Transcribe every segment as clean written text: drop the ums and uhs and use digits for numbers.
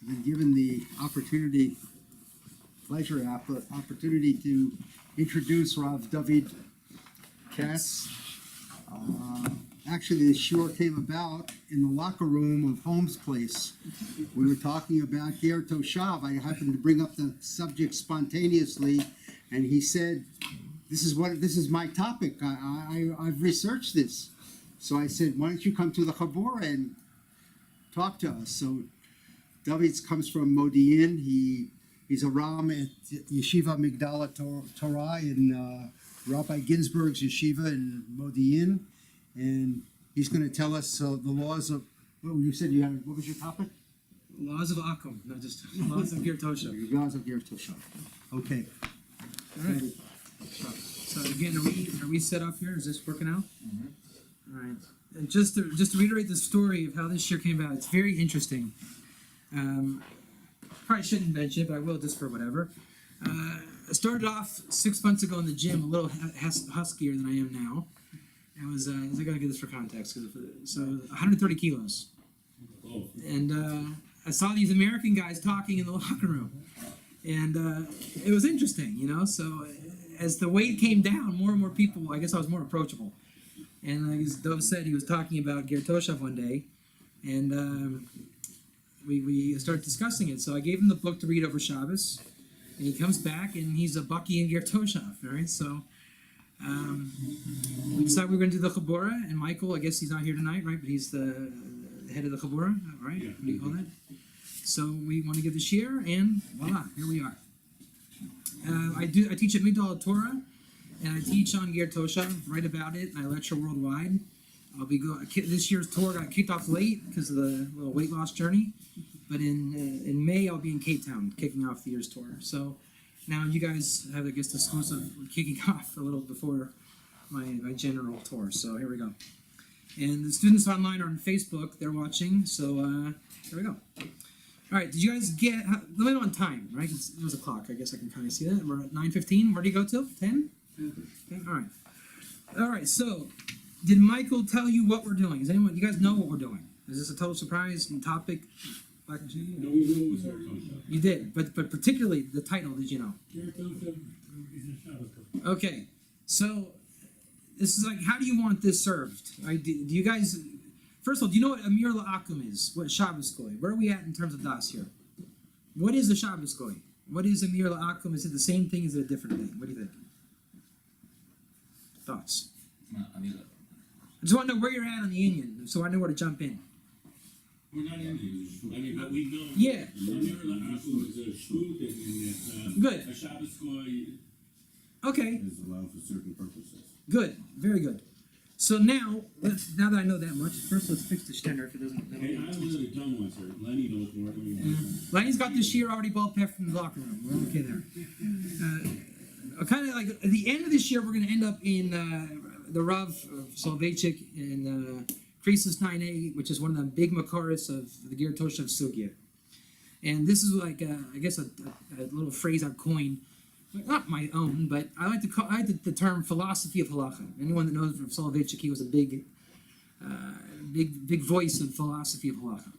been given the opportunity to introduce Rav David Katz. Actually, this shiur came about in the locker room of Holmes' place. We were talking about Ger Toshav. I happened to bring up the subject spontaneously, and he said, "This is my topic. I've researched this." So I said, "Why don't you come to the Chabura and talk to us?" So David comes from Modi'in. He's a Ram at Yeshiva Migdal Torah in Rabbi Ginsburg's yeshiva in Modi'in, and he's going to tell us the laws of. What you said you had? What was your topic? Laws of Akum, not just laws of Ger Toshav. Laws of Ger Toshav. Okay. All right. So again, are we set up here? Is this working out? Mm-hmm. All right. And just to reiterate the story of how this shiur came about, it's very interesting. Probably shouldn't mention it, but I will just for whatever. I started off 6 months ago in the gym, a little huskier than I am now. I gotta get this for context, so 130 kilos. And I saw these American guys talking in the locker room, and it was interesting, So as the weight came down, more and more people, I guess I was more approachable. And as Dov said, he was talking about Ger Toshav one day, and we started discussing it. So I gave him the book to read over Shabbos, and he comes back, and he's a Bucky in Ger Toshav, right? So we decided we were going to do the Chabura, and Michael, I guess he's not here tonight, right? But he's the head of the Chabura, right? Yeah. What do you call that? So we want to give the shiur, and voila, here we are. I teach at Migdal Torah, and I teach on Ger Toshav, write about it, and I lecture worldwide. This year's tour got kicked off late because of the little weight loss journey, but in May I'll be in Cape Town kicking off the year's tour. So now you guys have, I guess, the exclusive kicking off a little before my general tour. So here we go. And the students online are on Facebook. They're watching. So here we go. All right. Did you guys get? Let me know on time, right? There's a clock. I guess I can kind of see that. We're at 9:15. Where do you go till? 10. Okay, all right. All right. So, did Michael tell you what we're doing? Does anyone? You guys know what we're doing? Is this a total surprise and topic? No, we know it was Ger Toshav. You did, but particularly the title. Did you know? Ger Toshav is a Shabbos Goy. Okay. So, this is like, how do you want this served? Right? Do you guys? First of all, do you know what Amir La'akum is? What Shabbos Goy? Where are we at in terms of das here? What is the Shabbos Goy? What is Amir La'akum? Is it the same thing? Is it a different thing? What do you think? Thoughts? I just want to know where you're at on the Indian, so I know where to jump in. We're not Indians, but we know. Yeah. Amir La'akum is a shlut, and Good. a Shabbos Goy Okay. is allowed for certain purposes. Good. Very good. So now that I know that much, first let's fix the stender if it doesn't. Hey, I'm really dumb with her. Lenny knows more than me. Lenny's got this shiur already ball pepped from the locker room. We're okay there. Kind of like at the end of this year, we're going to end up in the Rav Soloveitchik in Krisis 9a, which is one of the big makaris of the Ger Toshav Sugya. And this is like, I guess, a little phrase I've coined, not my own, but I like the term philosophy of halacha. Anyone that knows Rav Soloveitchik, he was a big voice of philosophy of halacha.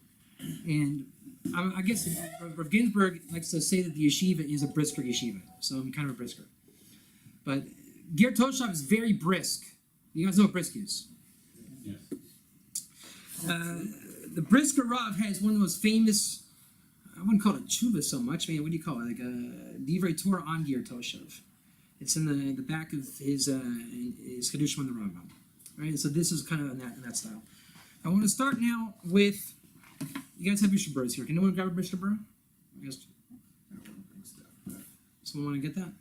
And I guess Rav Ginsburg likes to say that the yeshiva is a brisker yeshiva, so I'm kind of a brisker. But Ger Toshav is very brisk. You guys know what brisk is? Yes. The brisker Rav has one of the most famous, I wouldn't call it tshuva so much, man, what do you call it? Like a divrei Torah on Ger Toshav. It's in the back of his Chedushim on the Rambam. Right? So this is kind of in that style. I want to start now with, you guys have your Shabbaros here. Can anyone grab a Shabbat? Someone want to get that?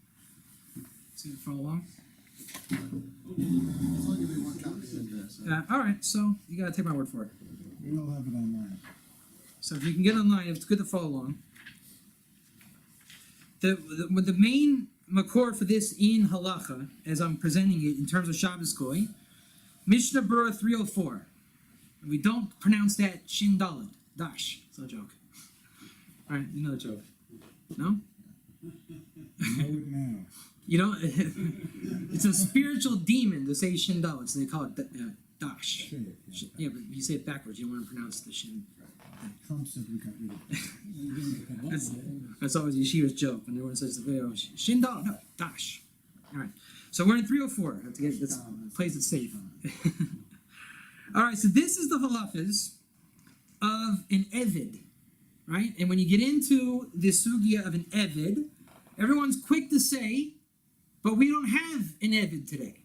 See it follow along? All right, so you got to take my word for it. We all have it online. So if you can get online, it's good to follow along. The main makor for this in halacha, as I'm presenting it in terms of Shabbos Goy, Mishnah Berurah 304. And we don't pronounce that shin daled, dash. It's no joke. All right, you know the joke. No? Know it now. You know, it's a spiritual demon to say shin daled, so they call it dash. Shit, yeah. Yeah, but you say it backwards. You don't want to pronounce the shin. Trump said we got rid of it. That's always Yeshiva's joke when everyone says the video, Shindal, no, Dash. All right, so we're in 304. I have to get this plays it safe. All right, so this is the halachas of an Evid, right? And when you get into the sugya of an Evid, everyone's quick to say, but we don't have an Evid today,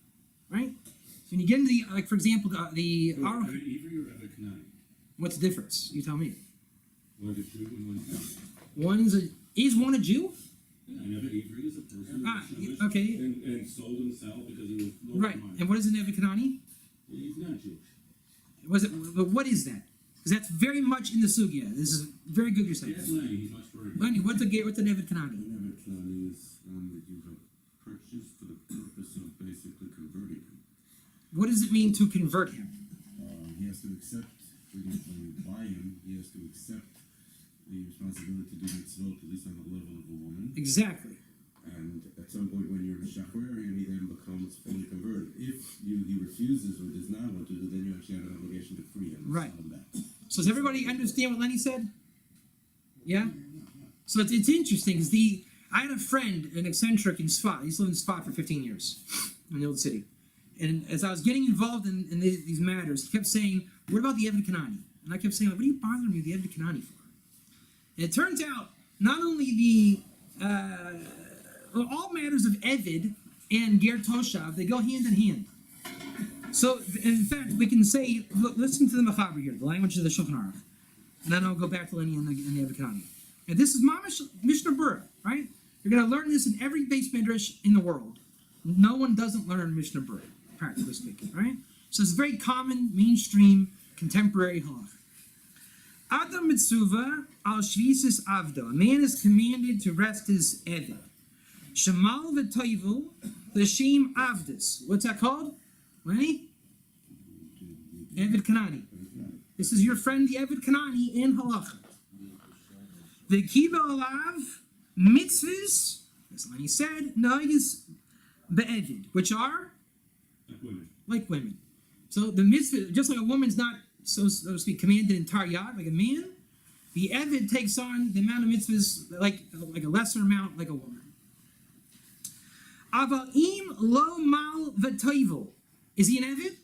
right? So when you get into the, like for example, the Ever Ivri or Ever Kanani? what's the difference? You tell me. One's a Jew and one's not. Is one a Jew? Yeah, an Ever Ivri is a person Ah, who was okay. Jewish and sold himself because he was low Right. And what is an Evid Kanani? He's not Jewish. But what is that? Because that's very much in the sugya. This is very good you're saying. Yes, Lenny, he must work. Lenny, what's an Evid Kanani? An Evid Kanani is one that you have purchased for the purpose of basically converting him. What does it mean to convert him? He has to accept, when you buy him, he has to accept the responsibility to do mitzvot, at least on the level of a woman. Exactly. And at some point when you're a Shacharian, he then becomes fully converted. If he refuses or does not want to do, then you actually have an obligation to free him. Right. Sell him back. So does everybody understand what Lenny said? Yeah? So it's interesting because I had a friend, an eccentric in Sfat. He used to live in Sfat for 15 years in the old city. And as I was getting involved in these matters, he kept saying, what about the Evid Kanani? And I kept saying, what are you bothering me with the Evid Kanani for? And it turns out, not only all matters of Evid and Ger Toshav, they go hand in hand. So, in fact, we can say, look, listen to the Machaber here, the language of the Shulchan Aruch. And then I'll go back to Lenny and the Evid Kanani. And this is Mamash Mishnah Berurah, right? You're going to learn this in every base midrash in the world. No one doesn't learn Mishnah Berurah, practically speaking, right? So it's a very common, mainstream, contemporary halach. Adam mitzuva al shvisis avdo. A man is commanded to rest his eved. Shemal v'toivu l'shem avdis. What's that called? Lenny? Eved Kanani. This is your friend, the Eved Kanani, in halacha. V'kiba alav mitzvahs, as Lenny said, noigis be'evid, which are Like women. like women. So the mitzvah, just like a woman's not, so to speak, commanded in taryat, like a man, the Evid takes on the amount of mitzvahs like a lesser amount, like a woman. Aval im lo mal v'toivel. Is he an Evid?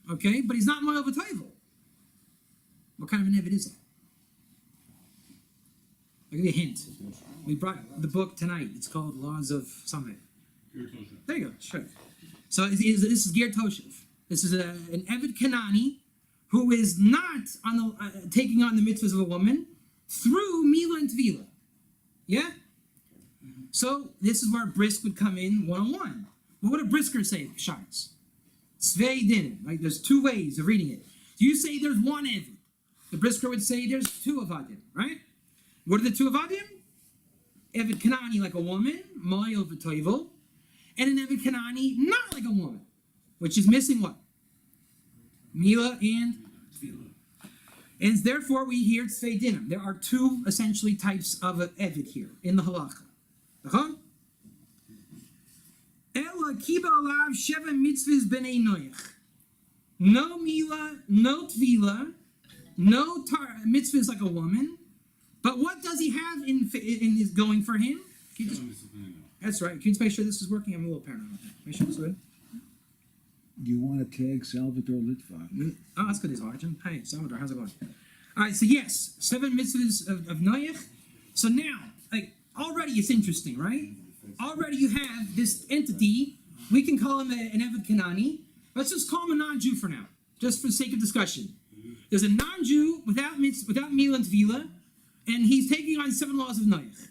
Okay, but he's not mal v'toivel. What kind of an Evid is that? I'll give you a hint. We brought the book tonight. It's called Laws of something. Ger Toshav. There you go. Sure. So this is Ger Toshav. This is an Eved Kanani who is not on the taking on the mitzvahs of a woman through Mila and Tvila. Yeah? So this is where a brisk would come in one-on-one. What would a brisker say, Shines? Svei din. Like there's two ways of reading it. You say there's one Eved. The brisker would say there's two Avadim, right? What are the two Avadim? Eved Kanani like a woman, Moyo v'toivel, and an Eved Kanani not like a woman, which is missing what? Mila and Tvila. And therefore we hear Tzvei Dinim. There are two essentially types of an Eved here in the halacha. Ela kiba alav sheva mitzvahs b'nei noyach. No Mila, no Tvila, no mitzvahs like a woman. But what does he have in his going for him? That's right. Can you just make sure this is working? I'm a little paranoid about that. Make sure it's good. You want to tag Salvador Litvak? Oh, that's good, Arjun. Hey, Salvador, how's it going? All right, so yes, 7 mitzvahs of Noach. So now, like, already it's interesting, right? Already you have this entity. We can call him an Eved Kanani. Let's just call him a non-Jew for now, just for the sake of discussion. There's a non-Jew without Mila and Tvila, and he's taking on 7 laws of Noach.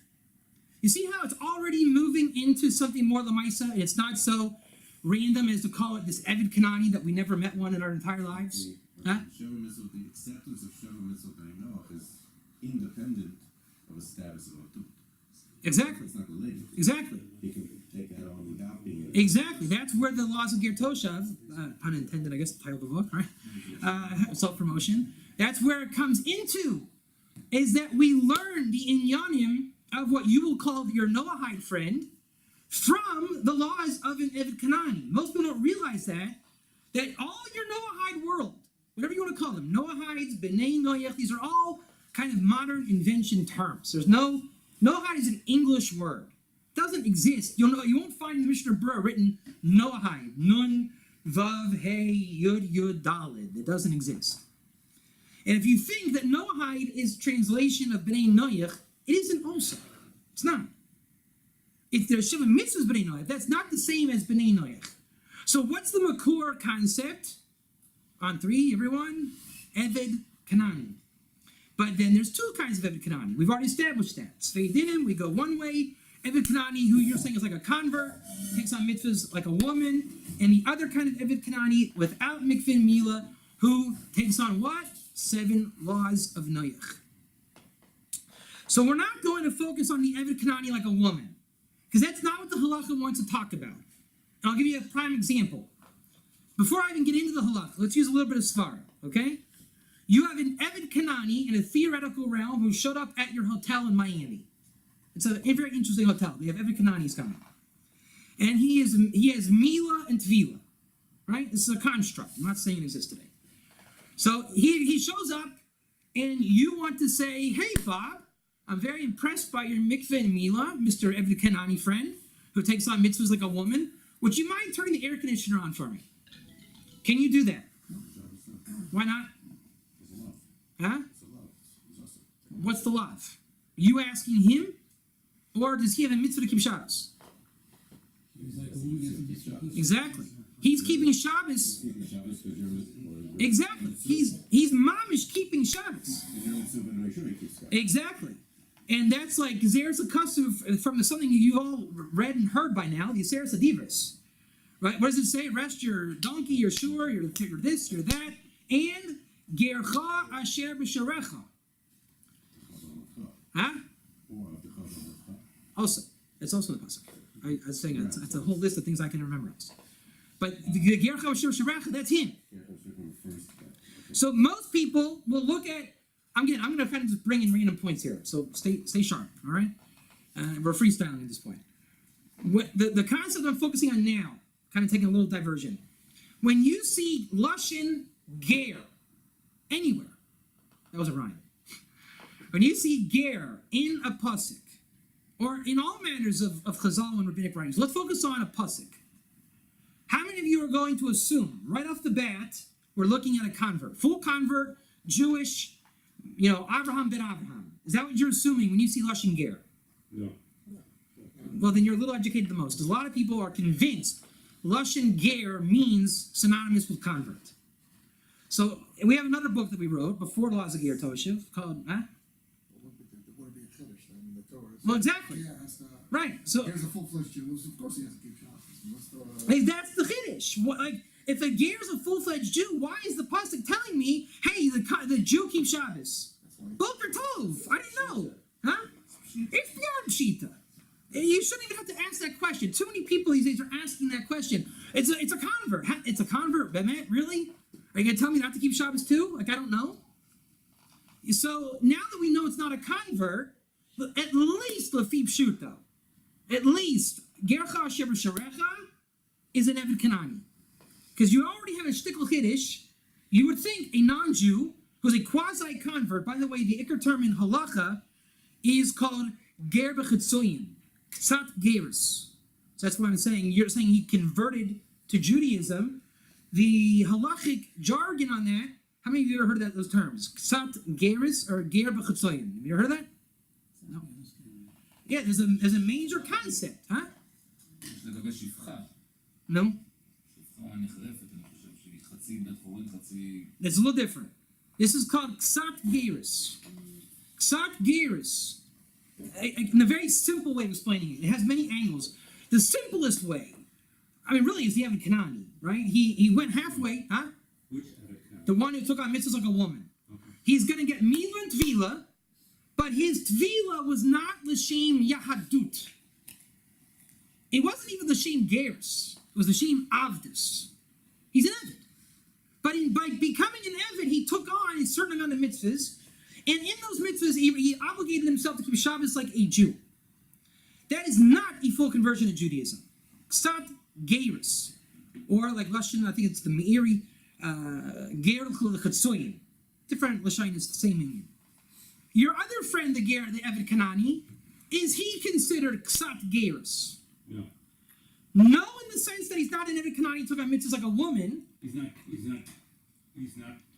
You see how it's already moving into something more Lamaisa, and it's not so random as to call it this Eved Kanani that we never met one in our entire lives? Huh? The acceptance of Sheva Mitzvah B'nei Noach is independent of a status of Atut. Exactly. It's not related. Exactly. He can take that on without being Exactly. That's where the laws of Ger Toshav, pun intended, I guess, the title of the book, right? Self-promotion. That's where it comes into, is that we learn the inyanim of what you will call your Noahide friend from the laws of an Eved Kanani. Most people don't realize that all your Noahide world whatever you want to call them, Noahides, B'nai Noach, these are all kind of modern invention terms. There's Noahide is an English word. It doesn't exist. You won't find in the Mishnah Berurah written Noahide, Nun, Vav, Hey, Yud, Yud, Dalid. It doesn't exist. And if you think that Noahide is translation of B'nai Noach, it isn't also. It's not. If there's Shiva Mitzvahs B'nai Noach, that's not the same as B'nai Noach. So what's the Makor concept? On 3, everyone? Eved Kanani. But then there's 2 kinds of Eved Kanani. We've already established that. Tzvei Dinim, we go one way. Eved Kanani, who you're saying is like a convert, takes on mitzvahs like a woman. And the other kind of Eved Kanani, without mikveh and mila, who takes on what? 7 laws of Noach. So we're not going to focus on the Eved Kanani like a woman, because that's not what the halacha wants to talk about. And I'll give you a prime example. Before I even get into the halacha, let's use a little bit of svara, okay? You have an Eved Kanani in a theoretical realm who showed up at your hotel in Miami. It's a very interesting hotel. They have Eved Kananis coming. And he has Mila and Tvila, right? This is a construct. I'm not saying it exists today. So he shows up, and you want to say, hey, Bob, I'm very impressed by your mikveh and Mila, Mr. Eved Kanani friend, who takes on mitzvahs like a woman. Would you mind turning the air conditioner on for me? Can you do that? Why not? Huh? What's the love? Are you asking him? Or does he have a mitzvah to keep Shabbos? Exactly. He's keeping Shabbos. Exactly. He's mamish keeping Shabbos. Exactly. And that's like, because there's a custom from something you all read and heard by now, the Aseret Adivros. Right? What does it say? Rest your donkey, your shore, your this, your that, and Gercha asher b'sharecha. Huh? Also, it's also in the pasuk. I was saying it's a whole list of things I can remember. But the Gercha asher b'sharecha, that's him. So most people will look at. I'm going to kind of just bring in random points here. So stay sharp. All right. We're freestyling at this point. What the concept I'm focusing on now, kind of taking a little diversion. When you see Lashon Ger anywhere, that was a rhyme. When you see Ger in a pasuk, or in all manners of Chazal and rabbinic writings, let's focus on a pasuk. How many of you are going to assume right off the bat we're looking at a convert, full convert, Jewish, Abraham ben Abraham? Is that what you're assuming when you see Lashon Ger? No. Well, then you're a little educated the most. Because a lot of people are convinced Lashon Ger means synonymous with convert. So we have another book that we wrote before the laws of Ger Toshav called, Well, exactly. Yeah, that's the, Right. So there's a full-fledged Jew. Of course he has to keep Shabbos. that's the Chiddush. If a Ger is a full-fledged Jew, why is the pasuk telling me, hey, the Jew keeps Shabbos? Both are tov. I didn't know. Huh? It's beyond Pshita. You shouldn't even have to ask that question. Too many people these days are asking that question. It's a convert. It's a convert. Bemet, really? Are you going to tell me not to keep Shabbos too? Like, I don't know. So now that we know it's not a convert, at least Lafib Pshuta, at least Gercha Asher B'Sharecha is an Eved Kanani. Because you already have a shtickl Chiddush. You would think a non-Jew who's a quasi-convert, by the way, the Iker term in Halacha is called Ger B'Chitzoyin, Ktsat Geris. So that's what I'm saying. You're saying he converted to Judaism. The halachic jargon on that, how many of you ever heard those terms? Ktsat Geris or Ger B'Chitzoyin? Have you ever heard of that? No. Yeah, there's a major concept, huh? לגבי שפחה, No? שפחה נחרפת, אני חושב שהיא חצי בית חורין, חצי... It's a little different. This is called Ksat Geris. Ksat Geris. In a very simple way of explaining it. It has many angles. The simplest way, I mean, really, is the Eved Kanani, right? He went halfway, huh? Which Eved The one who took on mitzvahs like a woman. He's going to get Mila and Tvila, but his Tvila was not L'Shem Yahadut. It wasn't even L'Shem Geris. It was L'Shem Avdus. He's an Eved. But by becoming an Eved, he took on a certain amount of mitzvahs, and in those mitzvahs, he obligated himself to keep Shabbos like a Jew. That is not a full conversion to Judaism. Ksat Geirus. Or like Lashon, I think it's the Meiri, Ger Toshav. Different Lashinas, same meaning. Your other friend, the Ger, the Eved Kanani, is he considered Ksat Geras? No, No, in the sense that he's not an Eved Kanani, he took on mitzvahs like a woman. he's not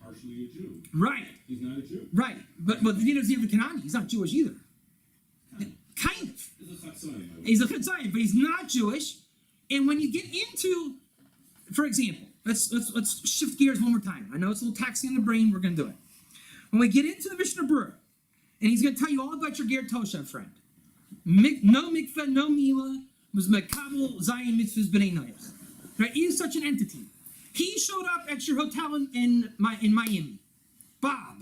partially a Jew. Right, He's not a Jew. right. But neither is the Eved Kanani. He's not Jewish either. Kind of. He's a Chatzayim. He's a Chatzayim, but he's not Jewish. And when you get into, for example, let's shift gears one more time. I know it's a little taxing on the brain. We're going to do it. When we get into the Mishnah Berurah, and he's going to tell you all about your Ger Toshav friend. No mikveh, no mila, was mekabel zayin mitzvahs b'nei noyach. Right? He is such an entity. He showed up at your hotel in Miami. Bob.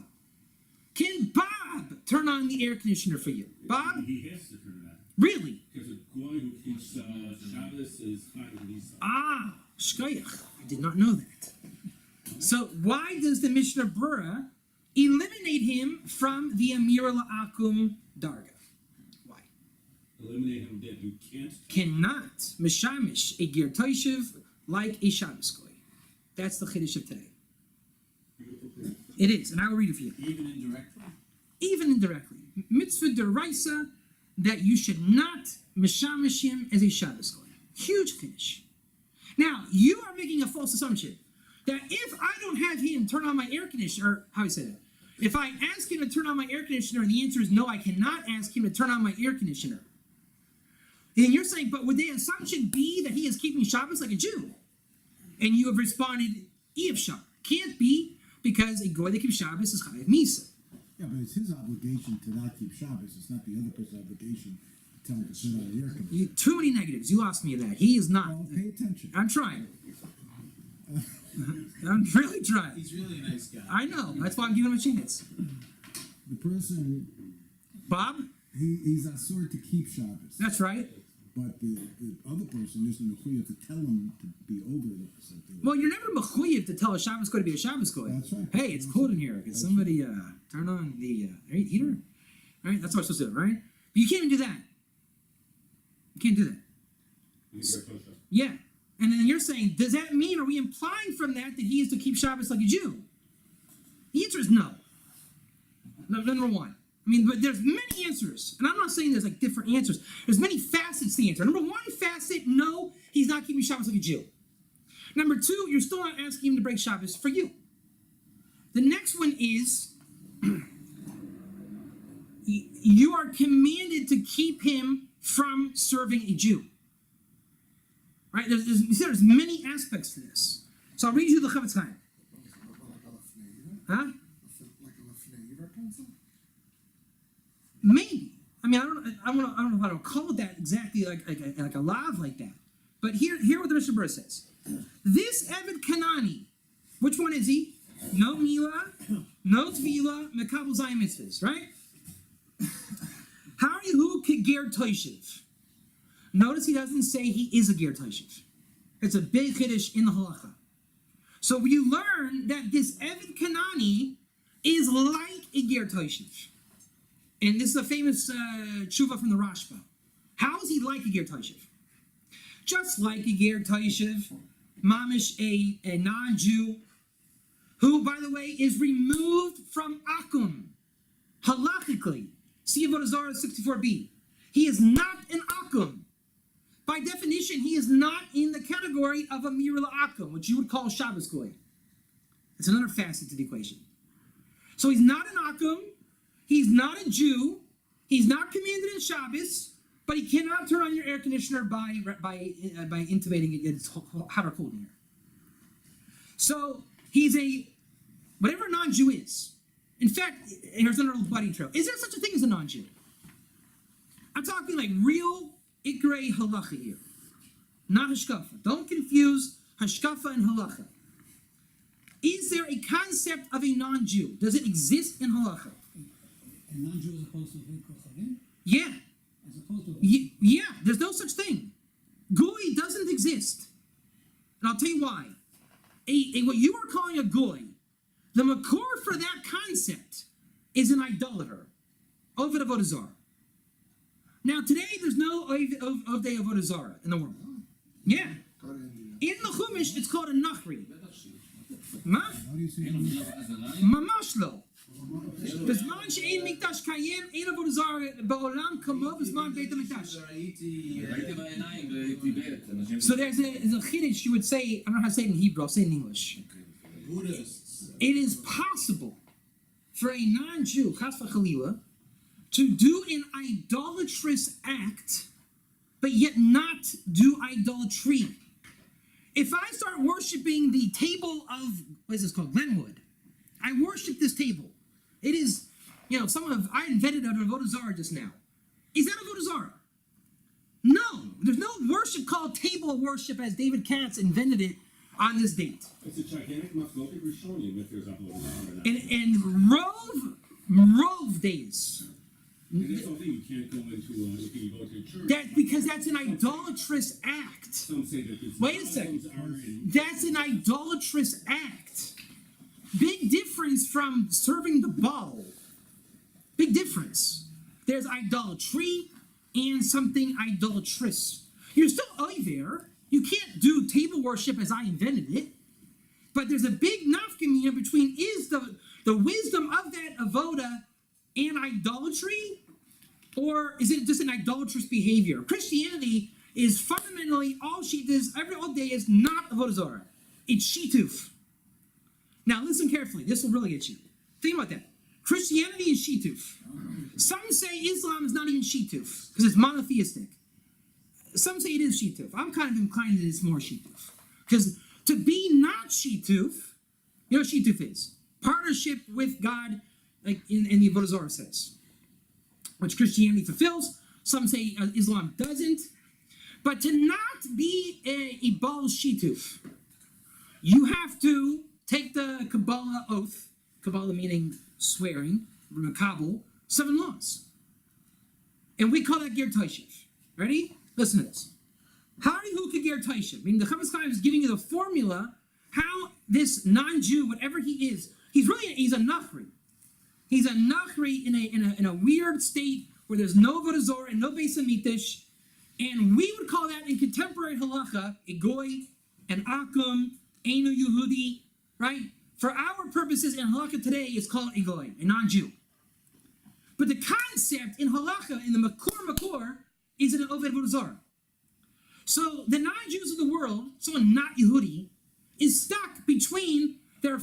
Can Bob turn on the air conditioner for you? Bob? He has to turn it on. Really? Because a Goy who keeps Shabbos is Chag Nisa. Ah, shkoyach. I did not know that. So why does the Mishnah Berurah eliminate him from the Amir La'akum Darga? Why? Eliminate him that you can't. Cannot mishamish a Ger Toshav like a Shabbos Goy. That's the Chiddush of today. It is, and I will read it for you. Even indirectly? Even indirectly. Mitzvah deraisa that you should not mishamish him as a Shabbos Goy. Huge Chiddush. Now, you are making a false assumption that if I don't have him turn on my air conditioner, or how do I say that? If I ask him to turn on my air conditioner and the answer is no, I cannot ask him to turn on my air conditioner. And you're saying, but would the assumption be that he is keeping Shabbos like a Jew? And you have responded, Efshar. Can't be, because a Goy that keeps Shabbos is Chayav Misa. Yeah, but it's his obligation to not keep Shabbos. It's not the other person's obligation to tell him to sit on the air conditioner. Too many negatives. You lost me at that. He is not. Well, pay attention. I'm trying. I'm really trying. He's really a nice guy. I know. That's why I'm giving him a chance. The person, Bob? he's asur to keep Shabbos. That's right. But the other person isn't required to tell him to be over something. Well, you're never mechuyev to tell a Shabbos Goy to be a Shabbos Goy. That's right. Hey, it's cold in here. Can somebody turn on the heater? Right? That's what we're supposed to do, right? But you can't even do that. You can't do that. Yeah. And then you're saying, does that mean, are we implying from that he is to keep Shabbos like a Jew? The answer is no. Number one. I mean, but there's many answers. And I'm not saying there's like different answers. There's many facets to the answer. Number one facet, no, he's not keeping Shabbos like a Jew. Number two, you're still not asking him to break Shabbos for you. The next one is, you are commanded to keep him from serving a Jew. Right? There's many aspects to this. So I'll read you the Chavetz Chaim. Huh? Like a lefnei concept? Maybe. I mean, I don't know how to call it that exactly, like a lav like that. But hear what the Mishnah Berurah says. This Eved Kanani, which one is he? No Mila, no Tvila, Mekabel Zayin Mitzvahs, right? How are you who Ger Toshav? Notice he doesn't say he is a Ger Toshav. It's a big Chiddush in the halacha. So you learn that this Eved Kanani is like a Ger Toshav. And this is a famous tshuva from the Rashba. How is he like a Ger Toshav? Just like a Ger Toshav, mamish a non-Jew, who, by the way, is removed from Akum, halachically. See Avodah Zarah 64b. He is not an Akum. By definition, he is not in the category of a Amir La'akum, which you would call Shabbos Goy. It's another facet to the equation. So he's not an Akum. He's not a Jew. He's not commanded in Shabbos, but he cannot turn on your air conditioner by intubating it. It's hot or cold in here. So he's a whatever a non-Jew is. In fact, here's another buddy trail. Is there such a thing as a non-Jew? I'm talking like real Ikrei halacha here, not hashkafa. Don't confuse hashkafa and halacha. Is there a concept of a non-Jew? Does it exist in halacha? A non-Jew as opposed to Kochanim? Yeah. As opposed to... Yeah, there's no such thing. Goy doesn't exist. And I'll tell you why. What you are calling a Goy, the makor for that concept is an idolater. Ovid Avodah Zarah. Now today there's no Ovdei Avodah Zarah in the world. Yeah. In the Chumash it's called a Nachri. מה? How do you say אין it? עובדה הזרה? ממש לא. בזמן שאין מקדש קיים, אין עבודה זרה בעולם כמו בזמן בית המקדש. ראיתי בעיניים בטיבט, אנשים... So there's a chiddush you would say, I don't know how to say it in Hebrew, I'll say it in English. It is possible for a non-Jew, chas v'chalila, to do an idolatrous act, but yet not do idolatry. If I start worshiping the table of, what is this called, Glenwood, I worship this table. It is, I invented an avodah zarah just now. Is that avodah zarah? No, there's no worship called table worship as David Katz invented it on this date. It's a gigantic machloket rishonim if there's a whole lot. And Rove days. And that's something you can't go into if you go to church. That because that's an idolatrous act. Some say that it's Wait a second. problems are in That's an idolatrous act. Big difference from serving the Baal. Big difference. There's idolatry and something idolatrous. You're still there. You can't do table worship as I invented it. But there's a big nafkamina between is the wisdom of that avoda and idolatry, or is it just an idolatrous behavior? Christianity is fundamentally all day is not avodah zarah. It's shituf. Now listen carefully. This will really get you. Think about that. Christianity is shituf. Some say Islam is not even shituf because it's monotheistic. Some say it is shituf. I'm kind of inclined that it's more shituf. Because to be not shituf, you know what shituf is? Partnership with God, like in the Avodah Zarah says. Which Christianity fulfills. Some say Islam doesn't. But to not be a Baal shituf, you have to take the Kabbalah oath, Kabbalah meaning swearing, Makabel, 7 laws. And we call that Ger Toshav. Ready? Listen to this. How do you Ger Toshav? I mean, the Chavetz Chaim is giving you the formula how this non-Jew, whatever he is, he's a Nachri. He's a Nachri in a weird state where there's no Avodah Zarah and no Beis Hamikdash, and we would call that in contemporary halacha a Goy, an Akum, Einu Yehudi, right? For our purposes in halakha today, it's called a Goy, a non-Jew. But the concept in halakha, in the Makor, is an Oved Avodah Zarah. So the non-Jews of the world, someone not Yehudi, is stuck between their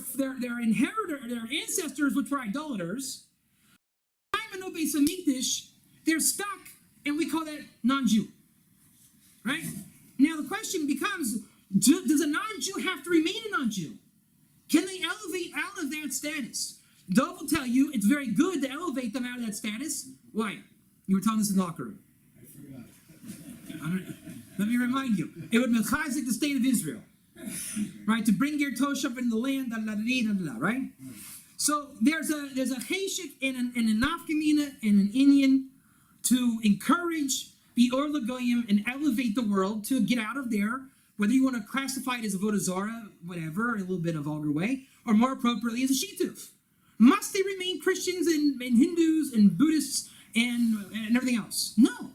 inheritor, their ancestors, which were idolaters. And no Beis Hamikdash, they're stuck, and we call that non-Jew. Right? Now the question becomes, does a non-Jew have to remain a non-Jew? Can they elevate out of that status? Dov will tell you it's very good to elevate them out of that status. Why? You were telling us in the locker room. I forgot. Let me remind you. It would mechazik the state of Israel. Right? To bring Ger Toshav in the land, right? So there's a cheshik and a nafkamina and an Indian to encourage the Or Lagoyim and elevate the world to get out of there, whether you want to classify it as a Avodah Zarah, whatever, in a little bit of a vulgar way, or more appropriately as a shituf. Must they remain Christians and Hindus and Buddhists and everything else? No.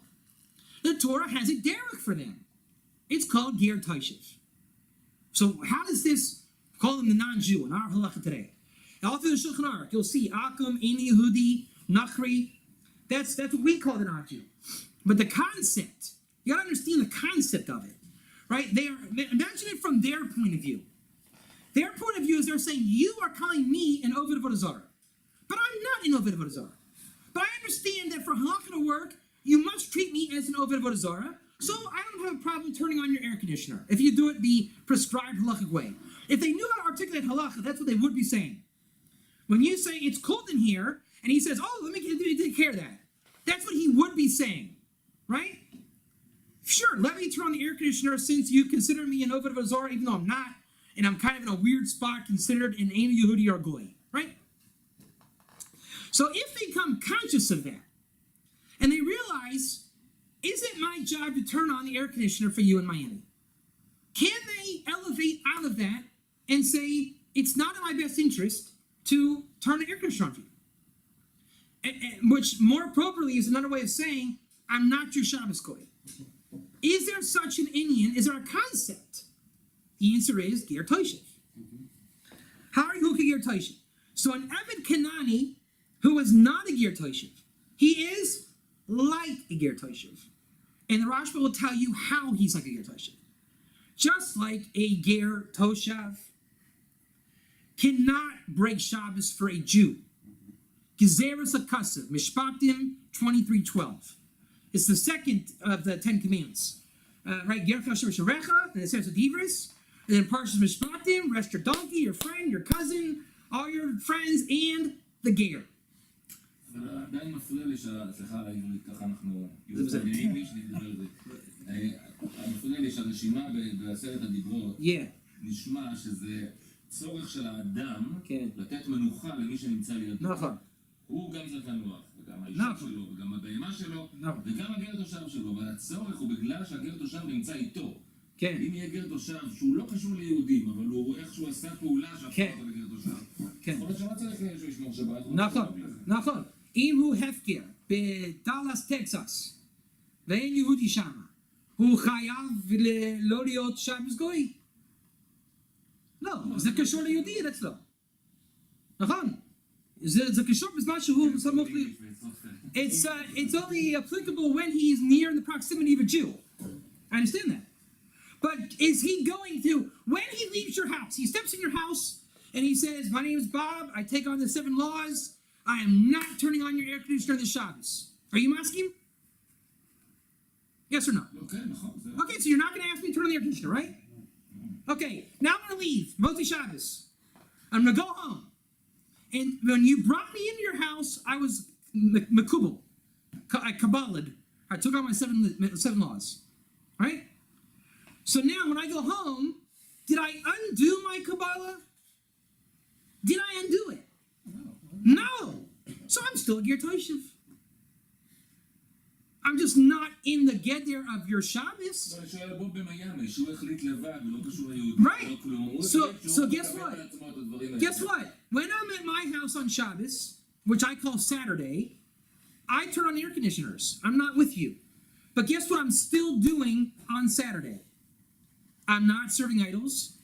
The Torah has a derech for them. It's called Ger Toshav. So how does this call them the non-Jew in our halacha today? All through the Shulchan Aruch, you'll see Akum, Einu Yehudi, Nachri. That's what we call the non-Jew. But the concept, you got to understand the concept of it, right? Imagine it from their point of view. Their point of view is they're saying, you are calling me an Oved Avodah Zarah. But I'm not an Oved Avodah Zarah. But I understand that for halakha to work, you must treat me as an Oved Avodah Zarah, so I don't have a problem turning on your air conditioner if you do it the prescribed halachic way. If they knew how to articulate halakha, that's what they would be saying. When you say, it's cold in here, and he says, let me take care of that. That's what he would be saying, right? Sure, let me turn on the air conditioner since you consider me an Oved Avodah Zarah, even though I'm not, and I'm kind of in a weird spot considered an Einu Yehudi or Goy, right? So if they become conscious of that, and they realize, is it my job to turn on the air conditioner for you in Miami? Can they elevate out of that and say, it's not in my best interest to turn the air conditioner on for you? Which more appropriately is another way of saying, I'm not your Shabbos Goy. Is there such an Indian? Is there a concept? The answer is Ger Toshav. Hari hu Ger Toshav. So an Eved Kanani who is not a Ger Toshav, he is like a Ger Toshav. And the Rashba will tell you how he's like a Ger Toshav. Just like a Ger Toshav cannot break Shabbos for a Jew. Gezeres HaKasav, Mishpatim 23:12. It's the second of the 10 Commandments. Right, Ger Toshav Sharecha, and it says with Ivris, and then Parshas Mishpatim, rest your donkey, your friend, your cousin, all your friends, and the Ger. אבל עדיין מפריע לי סליחה על העברית, ככה אנחנו... באנגלית נדבר על זה. מפריע לי שהרשימה בעשרת הדיברות, נשמע שזה צורך של האדם לתת מנוחה למי שנמצא לידו. נכון. הוא גם זקן רוח, וגם האישה שלו, וגם הבהמה שלו, וגם הגר תושב שלו, אבל הצורך הוא בגלל שהגר תושב נמצא איתו. אם יהיה גר תושב שהוא לא קשור ליהודים, אבל הוא רואה איך שהוא עשה פעולה שהפכה אותו לגר תושב, יכול להיות שלא צריך שהוא ישמור שבת. נכון, נכון. אם הוא הפקר בדאלאס טקסס ואין יהודי שם, הוא חייב לא להיות שבס גוי? לא, זה קשור ליהודי אצלו. נכון? זה קשור בזמן שהוא סמוך לי. It's only applicable when he is near in the proximity of a Jew. I understand that. But is he going to, when he leaves your house, he steps in your house and he says, my name is Bob, I take on the 7 laws, I am not turning on your air conditioner this Shabbos. Are you asking? Yes or no? Okay, so you're not going to ask me to turn on the air conditioner, right? Okay, now I'm going to leave. Motzi Shabbos. I'm going to go home. And when you brought me into your house, I was mekubal. I kabbaled. I took on my 7 laws. Right? So now when I go home, did I undo my Kabbalah? Did I undo it? No. So I'm still a Ger Toshav. I'm just not in the Geder of your Shabbos. Right. So guess what? Guess what? When I'm at my house on Shabbos, which I call Saturday, I turn on air conditioners. I'm not with you. But guess what I'm still doing on Saturday? I'm not serving idols.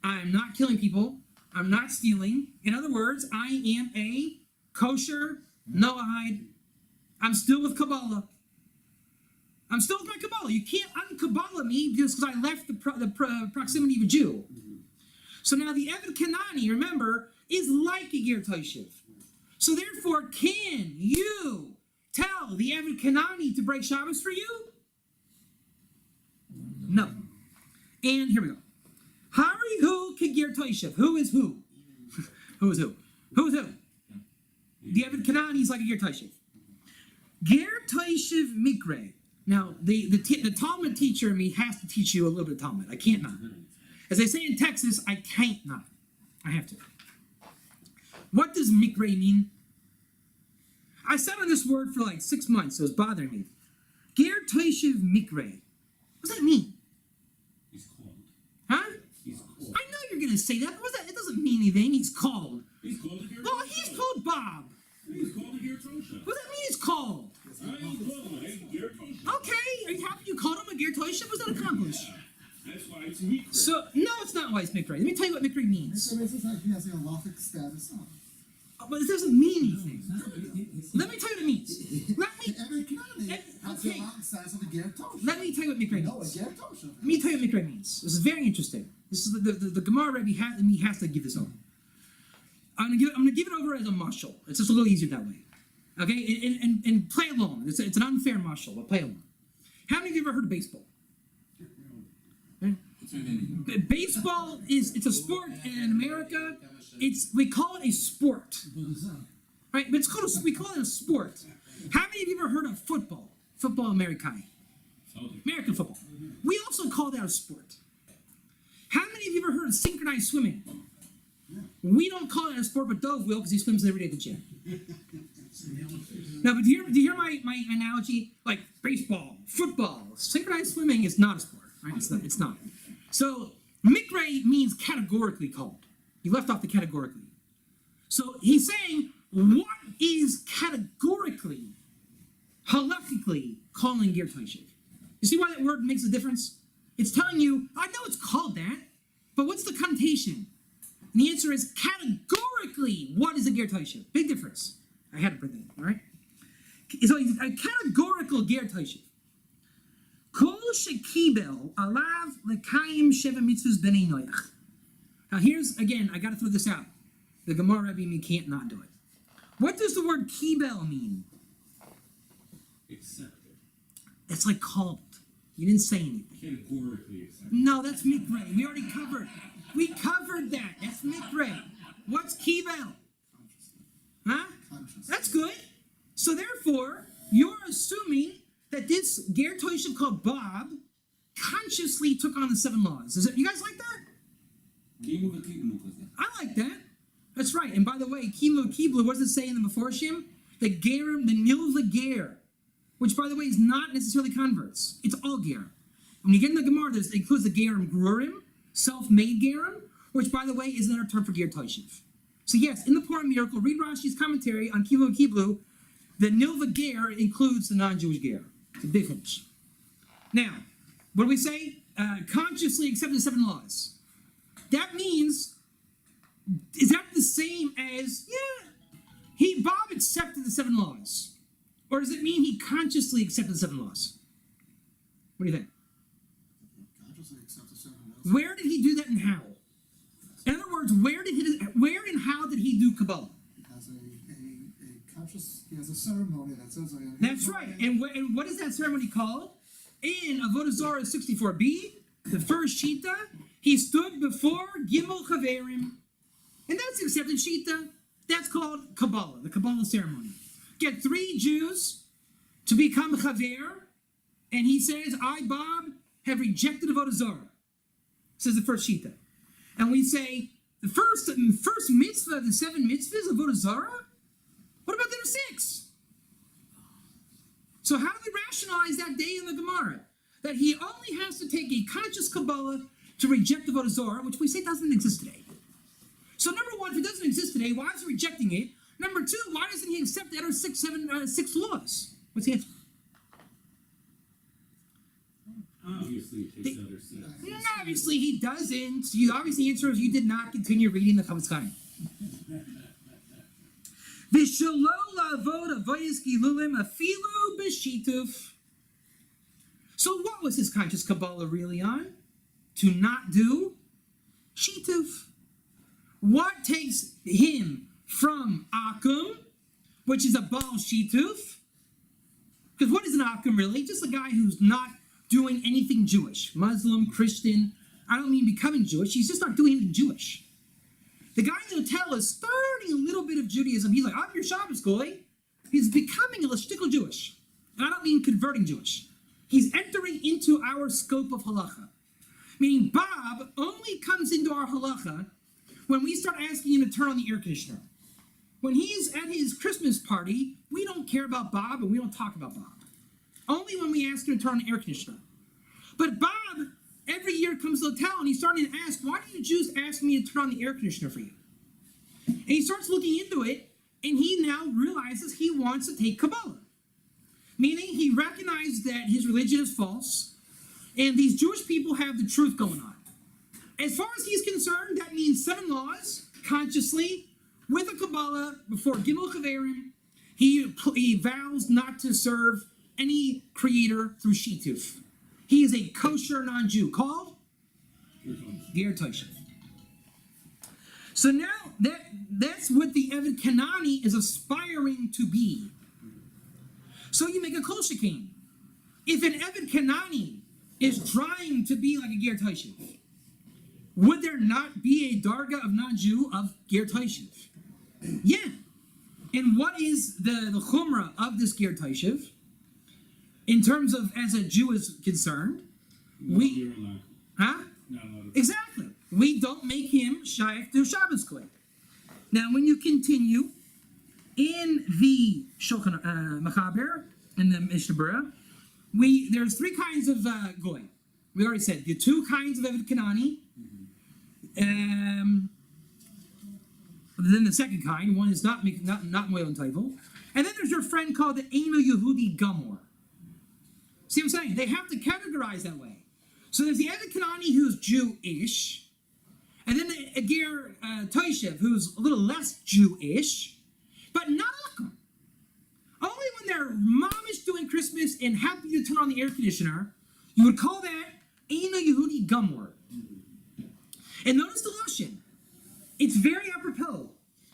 I'm not killing people. I'm not stealing. In other words, I am a kosher Noahide. I'm still with Kabbalah. I'm still with my Kabbalah. You can't un-Kabbalah me just because I left the proximity of a Jew. So now the Eved Kanani, remember, is like a Ger Toshav. So therefore, can you tell the Eved Kanani to break Shabbos for you? No. And here we go. Hari hu Ger Toshav. Who is who? Who is who? Who is who? The Eved Kanani is like a Ger Toshav. Ger Toshav Mikre. Now, the Talmud teacher in me has to teach you a little bit of Talmud. I can't not. As they say in Texas, I can't not. I have to. What does Mikre mean? I sat on this word for like 6 months, so it's bothering me. Ger Toshav Mikre. What does that mean? He's called. Huh? He's called. I know you're going to say that, but it doesn't mean anything. He's called. He's called a Ger Toshav. Oh, he's called Bob. He's called a Ger Toshav. What does that mean he's called? I ain't called him. I Ger Toshav. Okay, are you happy you called him a Ger Toshav? What does that accomplish? That's why it's Mikra. So, no, it's not why it's Mikre. Let me tell you what Mikre means. So this is like he has a halachic status. But it doesn't mean anything. Let me tell you what it means. Let me Every Canaan has the okay. halachic status of a Ger Toshav. Let me tell you what Mikre No, a means. Ger Toshav. Let me tell you what Mikre means. This is very interesting. This is the Gemara Rebbe has to give this over. I'm gonna give it over as a mashal. It's just a little easier that way. Okay, and play along. It's an unfair mashal, but play along. How many of you ever heard of baseball? Baseball it's a sport in America. We call it a sport, right? But we call it a sport. How many of you ever heard of football? Football American football. We also call that a sport. How many of you ever heard of synchronized swimming? We don't call it a sport, but Dove will because he swims every day at the gym. Now, but do you hear my analogy? Like baseball, football, synchronized swimming is not a sport, right? It's not. So Mikre means categorically called. You left off the categorically. So he's saying, what is categorically, halachically calling Ger Toshav? You see why that word makes a difference? It's telling you, I know it's called that, but what's the connotation? And the answer is categorically. Ger Toshav. Big difference. I had to put that in, all right? So a categorical Ger Toshav. Kol shekibel alav lekayim sheva mitzvahs b'nei noach. Now here's, again, I got to throw this out. The Gemara Rebbe, you can't not do it. What does the word kibel mean? Accepted. It's like called. You didn't say anything. Categorically accepted. No, that's mikre. We already covered. We covered that. That's mikre. What's kibel? Huh? Conscious. That's good. So therefore, you're assuming that this Ger Toshav called Bob consciously took on the 7 laws. Is it? You guys like that? קימו וקיבלו כזה. I like that. That's right. And by the way, Kimu Kiblu, what does it say in the Meforshim? The Gerim, the Nilva Ger, which by the way is not necessarily converts. It's all Ger. When you get in the Gemara, it includes the Gerim Grurim, self-made Gerim, which by the way is another term for Ger Toshav. So yes, in the Purim miracle, read Rashi's commentary on Kimu Kiblu. The Nilva Ger includes the non-Jewish Ger. It's a big hunch. Now, what do we say? Consciously accepted the 7 laws. That means, is that the same as, Bob accepted the 7 laws? Or does it mean he consciously accepted the 7 laws? What do you think? Consciously accept the 7 laws. Where did he do that and how? In other words, where and how did he do Kabbalah? He has a conscious, he has a ceremony that says, I am. That's right. And what is that ceremony called? In Avodah Zarah 64b, the first Shita, he stood before Gimel Chaverim. And that's the accepted Shita. That's called Kabbalah, the Kabbalah ceremony. Get 3 Jews to become Chaver, and he says, I, Bob, have rejected Avodah Zarah. Says the first Shita. And we say, the first mitzvah of the 7 mitzvahs of Avodah Zarah? What about the other 6? So how do we rationalize that day in the Gemara? That he only has to take a conscious Kabbalah to reject the Avodah Zarah, which we say doesn't exist today. So number 1, if it doesn't exist today, why is he rejecting it? Number 2, why doesn't he accept the other 6 laws? What's the answer? Obviously, it takes other steps. No, obviously he doesn't. You obviously answer is you did not continue reading the Chavetz Chaim. V'shelo la'avod avodas gilulim afilu b'shituf. So what was his conscious Kabbalah really on? To not do shituf. What takes him from akum, which is a Baal shituf? Because what is an akum really? Just a guy who's not doing anything Jewish. Muslim, Christian. I don't mean becoming Jewish. He's just not doing anything Jewish. The guy in the hotel is starting a little bit of Judaism. He's like, I'm your Shabbos Goy. He's becoming a shtickle Jewish. And I don't mean converting Jewish. He's entering into our scope of halacha. Meaning Bob only comes into our halacha when we start asking him to turn on the air conditioner. When he's at his Christmas party, we don't care about Bob and we don't talk about Bob. Only when we ask him to turn on the air conditioner. But Bob, every year comes to the hotel and he's starting to ask, why do you Jews ask me to turn on the air conditioner for you? And he starts looking into it, and he now realizes he wants to take Kabbalah. Meaning he recognized that his religion is false, and these Jewish people have the truth going on. As far as he's concerned, that means 7 laws, consciously, with a Kabbalah, before Gimel Chaverim, he vows not to serve any creator through Shituf. He is a kosher non-Jew called Ger Toshav. So now that's what the Eved Kanani is aspiring to be. So you make a kol shekin. If an Eved Kanani is trying to be like a Ger Toshav, would there not be a darga of non-Jew of Ger Toshav? Yeah. And what is the chumrah of this Ger Toshav? In terms of as a Jew is concerned, You're allowed. huh? Not allowed. Exactly. We don't make him shaykh to Shabbos Goy. Now, when you continue in the Shulchan Mechaber, in the Mishnah Berurah, there's 3 kinds of Goy. We already said the 2 kinds of Eved Kanani. Then the second kind, one is not Moel and Taivel. And then there's your friend called the Eino Yehudi Gamor. See what I'm saying? They have to categorize that way. So there's the Eved Kanani who's Jewish, And then a Ger Toshav, who's a little less Jewish, but not Akram. Only when their mom is doing Christmas and happy to turn on the air conditioner, you would call that Eino Yehudi Gomor. And notice the Lashon. It's very apropos.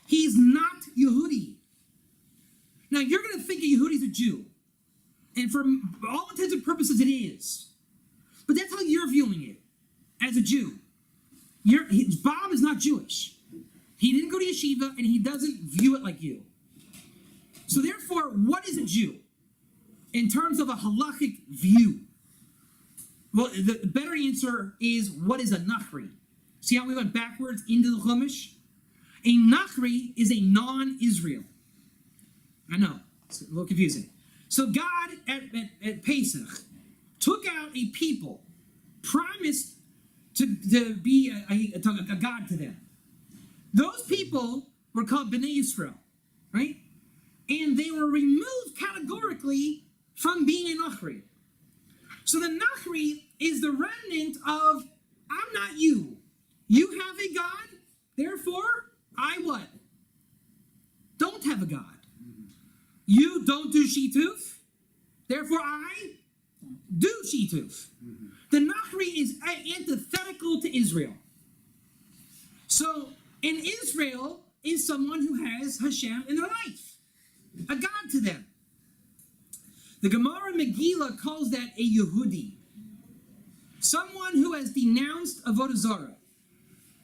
He's not Yehudi. Now, you're going to think a Yehudi is a Jew. And for all intents and purposes, it is. But that's how you're viewing it, as a Jew. Bob is not Jewish. He didn't go to yeshiva, and he doesn't view it like you. So therefore, what is a Jew? In terms of a halachic view. Well, the better answer is, what is a Nachri? See how we went backwards into the Chumash? A Nachri is a non-Israel. I know, it's a little confusing. So God, at Pesach, took out a people, promised to be a God to them. Those people were called Bnei Yisrael, right? And they were removed categorically from being a Nachri. So the Nachri is the remnant of, I'm not you. You have a God, therefore, I what? Don't have a God. You don't do Shituf, therefore I do Shituf. The Nachri is antithetical to Israel. So, in Israel is someone who has Hashem in their life, a God to them. The Gemara Megillah calls that a Yehudi, someone who has denounced Avodah Zarah.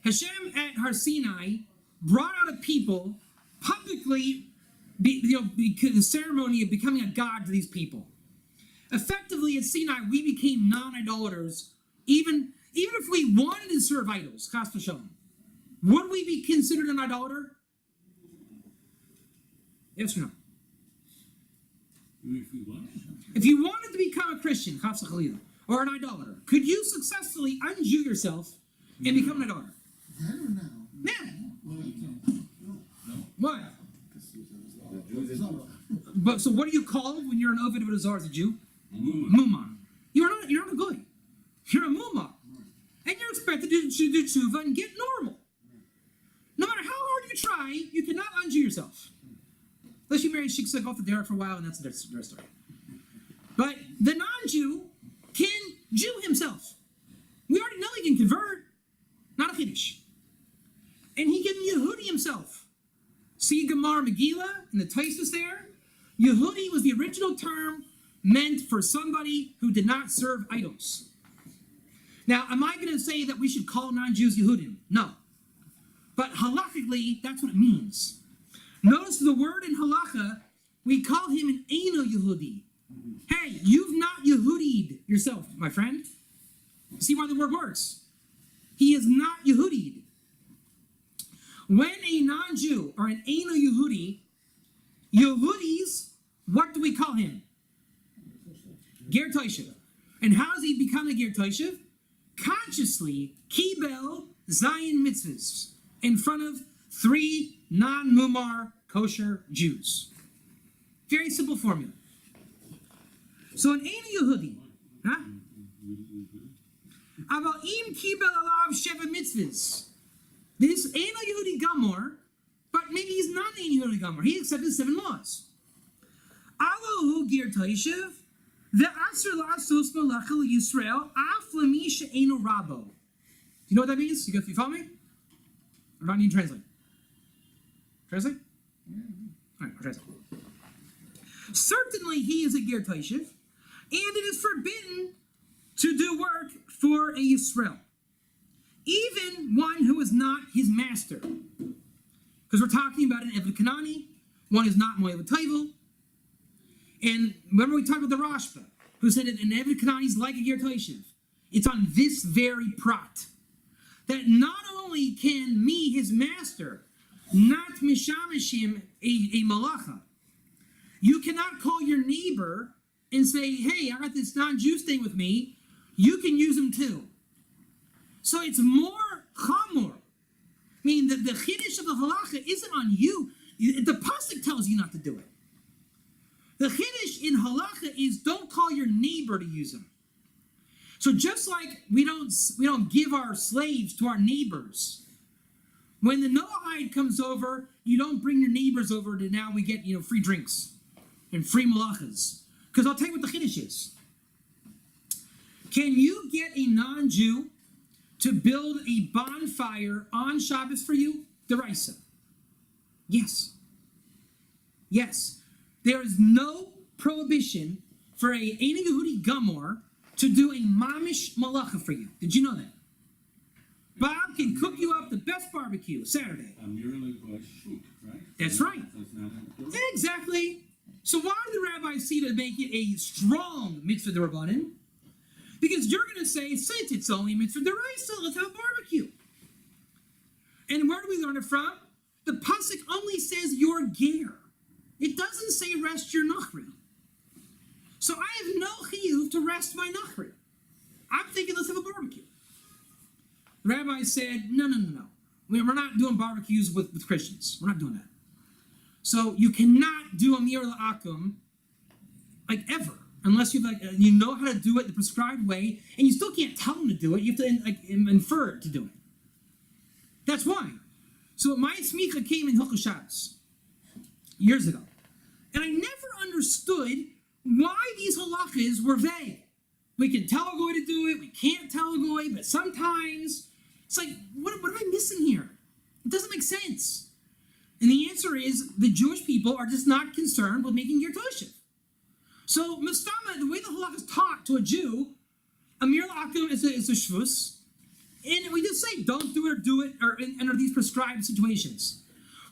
Hashem at Har Sinai brought out a people publicly, the ceremony of becoming a god to these people. Effectively, at Sinai, we became non-idolaters, even if we wanted to serve idols, chas v'shalom. Would we be considered an idolater? Yes or no? If we want. If you wanted to become a Christian, chas v'chalila, or an idolater, could you successfully un-Jew yourself and become an idolater? Then or now? Yeah. Why? The Jews But so, what are you called when you're an Ovid of Azar as a Jew? Muma. Muma. You're not a goy. You're a muma, and you're expected to do tshuva and get normal. No matter how hard you try, you cannot un-Jew yourself, unless you marry Shiksuk off the derech for a while, and that's another story. But the non-Jew can Jew himself. We already know he can convert, not a Kiddush, and he can Yehudi himself. See Gemara Megillah and the Taisus there. Yehudi was the original term meant for somebody who did not serve idols. Now, am I going to say that we should call non-Jews Yehudim? No. But halachically, that's what it means. Notice the word in halacha, we call him an Eino Yehudi. Hey, you've not Yehudi'd yourself, my friend. See why the word works? He is not Yehudi'd. When a non-Jew or an Eino Yehudi, Yehudis, what do we call him? Ger Toshav. And how does he become a Ger Toshav? Consciously, Kibel Zion mitzvahs in front of 3 non-Mumar kosher Jews. Very simple formula. So an Eino Yehudi, huh? Aval im Kibel alav sheva mitzvahs. This Eino Yehudi Gamor, but maybe he's not an Eino Yehudi Gamor. He accepted 7 laws. Alohu Ger Toshav, ve'asr la'asos malachel Yisrael, af lemi she'eino rabo. Do you know what that means? You follow me? Or do I need to translate? Translate? All right, I'll translate. Certainly he is a Ger Toshav, and it is forbidden to do work for a Yisrael, even one who is not his master. Because we're talking about an Eved Kanani, one who's not Moed Taivel. And remember we talked about the Rashba, who said that an Eved Kanani is like a Ger Toshav. It's on this very prat. That not only can me, his master, not mishamishim a malacha. You cannot call your neighbor and say, hey, I got this non-Jew staying with me. You can use him too. So it's more chamor. I mean, the chiddush of the halacha isn't on you. The pasuk tells you not to do it. The chiddush in halacha is don't call your neighbor to use him. So just like we don't give our slaves to our neighbors. When the Noahide comes over, you don't bring your neighbors over to now we get free drinks and free malachas. Because I'll tell you what the chiddush is. Can you get a non-Jew to build a bonfire on Shabbos for you? Deraisa. Yes. Yes. There is no prohibition for a Ein Yehudi Gamor to do a mamish malacha for you. Did you know that? Bob can cook you up the best barbecue Saturday. A merely by shoot, right? That's right. So it's not a- Exactly. So why do the rabbis see to make it a strong mitzvah d'Rabbanan? Because you're going to say, since it's only mitzvah d'Oraisa, let's have a barbecue. And where do we learn it from? The pasuk only says your ger. It doesn't say rest your nachri. So I have no chiyuv to rest my nachri. I'm thinking let's have a barbecue. The rabbi said, no. We're not doing barbecues with Christians. We're not doing that. So you cannot do a mir la'akum like ever, unless you know how to do it the prescribed way, and you still can't tell them to do it. You have to infer it to do it. That's why. So my smicha came in Hilchos Shabbos years ago, and I never understood why these halachas were vague. We can tell a goy to do it, we can't tell a goy, but sometimes it's like, what am I missing here? It doesn't make sense. And the answer is the Jewish people are just not concerned with making Ger Toshav. So Mustama, the way the halakha is taught to a Jew, Amir La'akum is a shvus, and we just say don't do it or enter these prescribed situations.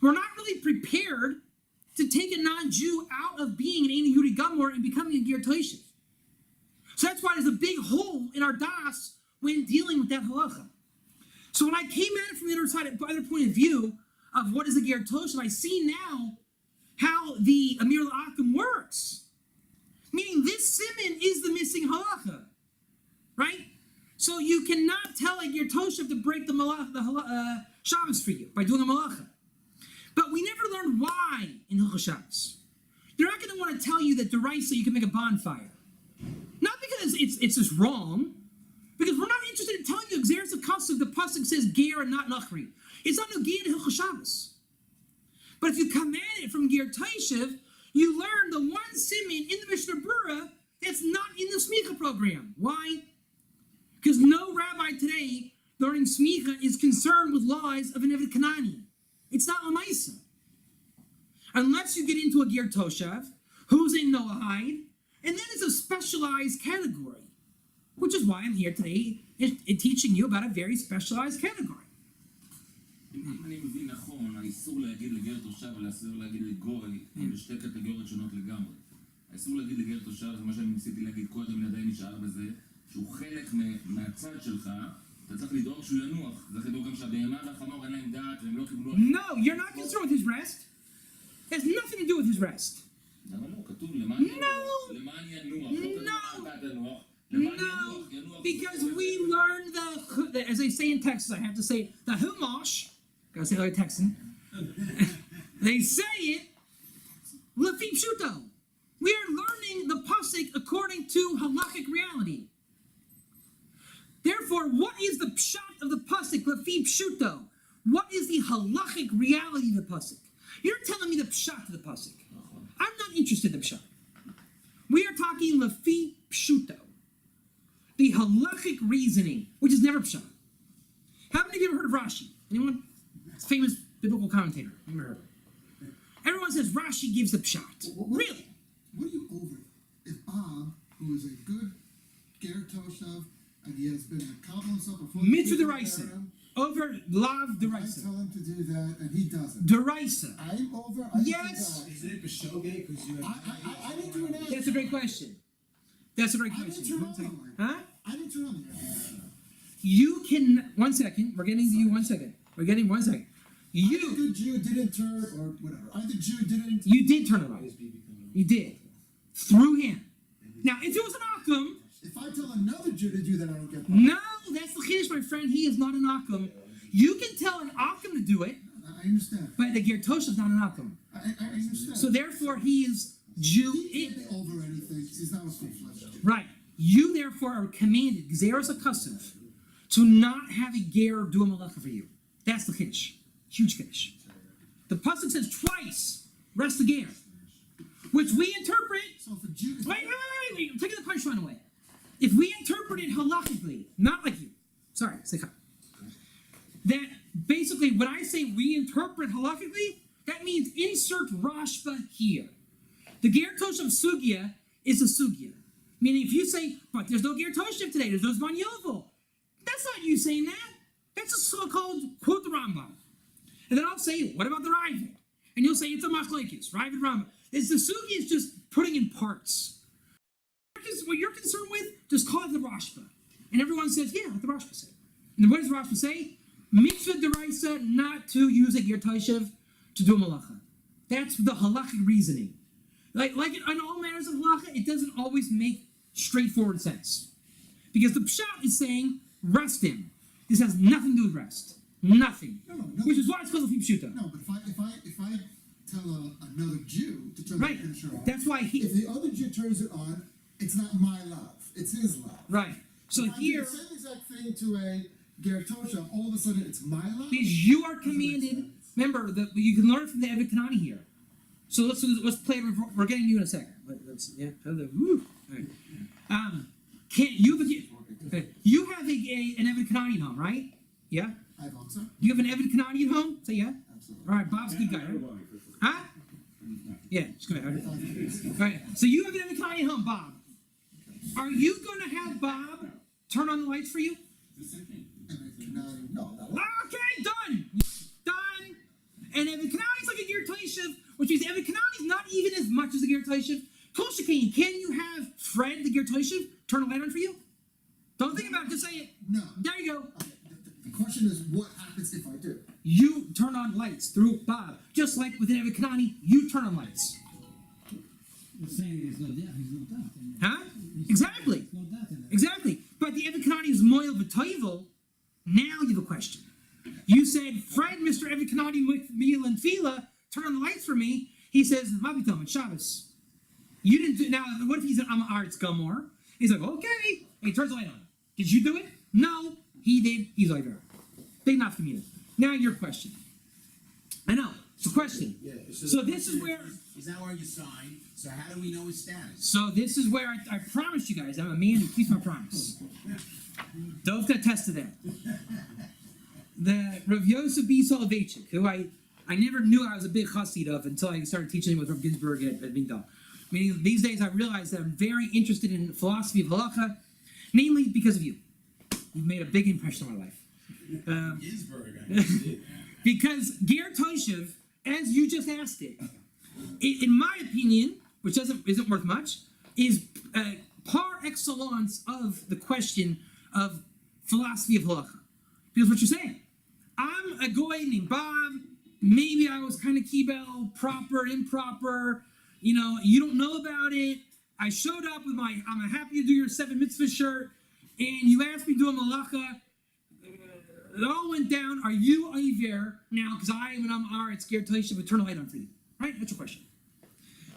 We're not really prepared to take a non-Jew out of being an Ein Yehudi Gamor and becoming a Ger Toshav. So that's why there's a big hole in our das when dealing with that halacha. So when I came at it from the other side, by the point of view of what is a Ger Toshav, I see now how the Amir La'akum works. Meaning this siman is the missing halacha, right? So you cannot tell a Ger Toshav to break the Shabbos for you by doing a malacha. But we never learned why in Hilchos Shabbos. They're not going to want to tell you that deraisa you can make a bonfire. Not because it's just wrong, because we're not interested in telling you Xeris Akasuk, the pasuk says ger and not nachri. It's not no ger in Hilchos Shabbos. But if you come at it from Ger Toshav, you learn the one siman in the Mishnah Berurah that's not in the smicha program. Why? Because no rabbi today learning smicha is concerned with laws of an Eved Kanani. It's not Lamaisa. Unless you get into a Ger Toshav, who's a Noahide, and then it's a specialized category, which is why I'm here today in teaching you about a very specialized category. אם אני מבין נכון, האיסור להגיד לגר תושב ולאסור להגיד לגוי הם בשתי קטגוריות שונות לגמרי. האיסור להגיד לגר תושב זה מה שאני ניסיתי להגיד קודם, עדיין נשאר בזה, שהוא חלק מהצד שלך, אתה צריך לדאוג שהוא ינוח. צריך לדאוג גם שהבהמה והחמור אין להם דעת והם לא קיבלו... No, you're not concerned with his rest. It has nothing to do with his rest. למה לא? כתוב למען ינוח. No, because we learned as they say in Texas, I have to say the Humash. Gotta say it like a Texan. They say it, Lefi Pshuto. We are learning the pasuk according to halachic reality. Therefore, what is the pshat of the pasuk, Lefi Pshuto? What is the halachic reality of the pasuk? You're telling me the pshat of the pasuk. I'm not interested in the pshat. We are talking Lefi Pshuto. The halachic reasoning, which is never pshat. How many of you ever heard of Rashi? Anyone? It's a famous biblical commentator. Never heard of it. Everyone says Rashi gives the pshat. Really? What are you over? If Bob, who is a good Ger Toshav, and he has been a Kabbalah himself before... Mitzvah deraisa. Over lav I deraisa. tell him to do that, and he doesn't. Deraisa. I'm over... Yes. Is it B'shogeg? Because you have... I didn't do an answer. That's a great question. That's a great I didn't question. turn on the light. Huh? I didn't turn on the light. You can... One second. We're getting to you 1 second. We're getting 1 second. The You... good Jew didn't turn, or whatever. I the Jew didn't... You did turn it on. You did. Through him. Now, if it was an Akum... If I tell another Jew to do that, I don't get that. No, that's the chiddush, my friend. He is not an Akum. You can tell an Akum to do it, I understand. but the Ger Toshav is not an Akum. I understand. So therefore, he is Jew. He can't be over anything, 'cause he's not a full-fledged Jew. Right. You therefore are commanded, Gzeros HaKasav, to not have a ger do a malacha for you. That's the Kiddush. Huge Kiddush. The pasuk says twice, rest the ger. Which we interpret. So for Jew, Wait, I'm taking the punchline away. If we interpret it halachically, not like you. Sorry, Sikha. That basically, when I say we interpret halachically, that means insert Rashba here. The Ger Toshav Sugya is a Sugya. Meaning, if you say, but there's no Ger Toshav today, there's no Zman Yovel. That's not you saying that. That's a so-called quote the Rambam. And then I'll say, what about the Ravid? And you'll say, it's a Machlekes, Ravid Rambam. It's the Sugya is just putting in parts. What you're concerned with, just call it the Rashba. And everyone says, yeah, what the Rashba say. And what does the Rashba say? Mitzvah deraisa not to use a Ger Toshav to do a malacha. That's the halachic reasoning. Like in all matters of halacha, it doesn't always make straightforward sense. Because the pshat is saying, rest him. This has nothing to do with rest. Nothing. No. Which is why it's called a pshuta. No, but if I tell another Jew to turn Right. the Kiddush on, That's why he. if the other Jew turns it on, it's not my love, it's his love. Right. So If I do here, the same exact thing to a Ger Toshav, all of a sudden it's my love. because you are Doesn't make commanded. sense. Remember that you can learn from the Eved Kanani here. So let's play. We're getting you in a second. Let's woo. All right. Can't you have an Eved Kanani at home, right? Yeah. I have answer. You have an Eved Kanani at home? Say yeah. Absolutely. All right, Bob's a good guy, right? Huh? Yeah, just go ahead. All right. So you have an Eved Kanani at home, Bob. Are you going to have Bob turn on the lights for you? No. Okay, done. Done. And Eved Kanani is like a Ger Toshav, which means Eved Kanani is not even as much as a Ger Toshav. Kol Shekain, can you have Fred, the Ger Toshav, turn a light on for you? Don't think about it, just say it. No. There you go. Okay, the question is, what happens if I do? You turn on lights through Bob. Just like with Eved Kanani, you turn on lights. You're saying there's no doubt, he's no doubt. Huh? Exactly. There's no doubt in that. Exactly. But the Eved Kanani is moil v'toivel. Now you have a question. You said, Fred, Mr. Eved Kanani meal and Fila, turn on the lights for me. He says, Mabitom, it's Shabbos. You didn't do. Now, what if he's an Arts Gomor? He's like, okay. And he turns the light on. Did you do it? No, he did. He's like, big enough for me. Now your question. I know. It's a question. Yeah, So this is where. He's not wearing a sign, so how do we know his status? So this is where I promised you guys, I'm a man who keeps my promise. Dove got tested that. The Rav Yosef B. Soloveitchik, who I never knew I was a big chassid of until I started teaching him with Rav Ginsburg at Migdal. Meaning these days I realize that I'm very interested in philosophy of halacha, namely because of you. You've made a big impression on my life. Ginsburg, I did. Because Ger Toshav, as you just asked it, in my opinion, which isn't worth much, is par excellence of the question of philosophy of halacha. Because what you're saying, I'm a goy named Bob. Maybe I was kind of kibel, proper, improper. You know, you don't know about it. I showed up with my I'm happy to do your 7 mitzvah shirt, and you asked me to do a malacha. It all went down. Are you Iver now? Because I am an Aretz Ger Toshav would turn a light on for you. Right? That's your question.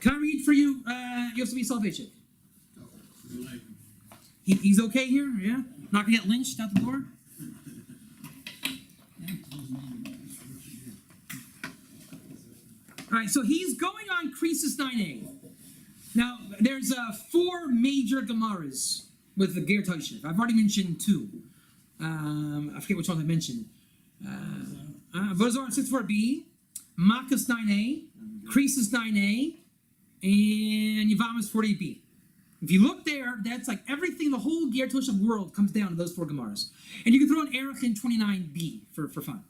Can I read for you Yosef Soloveitchik? He's okay here? Yeah? Not gonna get lynched out the door? Alright, so he's going on Creases 9a. Now, there's 4 major Gemaras with the Ger Toshav. I've already mentioned 2. I forget which one I mentioned. Vodazor 64b, Makkos 9a, Creases 9a, and Yavamas 48b. If you look there, that's like everything, the whole Ger Toshav world comes down to those 4 Gemaras. And you can throw an Erech in 29b for fun.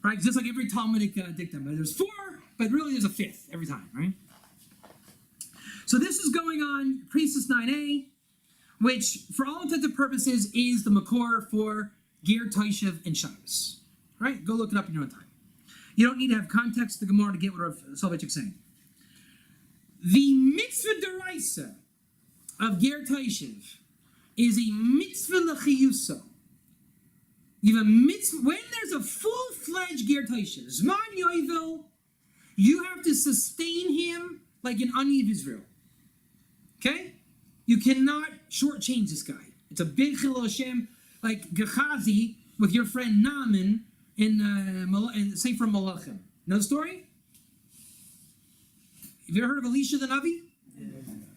Right? Just like every Talmudic dictum. There's 4, but really there's a 5th every time, right? So this is going on Creases 9a, which, for all intents and purposes, is the Makor for Ger Toshav and Shabbos. Right? Go look it up in your own time. You don't need to have context of the Gemara to get what Rav Soloveitchik is saying. The mitzvah deraisa of Ger Toshav is a mitzvah l'chiyuso. You have a mitzvah, when there's a full-fledged Ger Toshav, Zman Yovel, you have to sustain him like an Ani of Israel. Okay? You cannot shortchange this guy. It's a big Chilul Hashem, like Gehazi with your friend Naaman in Sefer Malachim. Know the story? Have you ever heard of Elisha the Navi?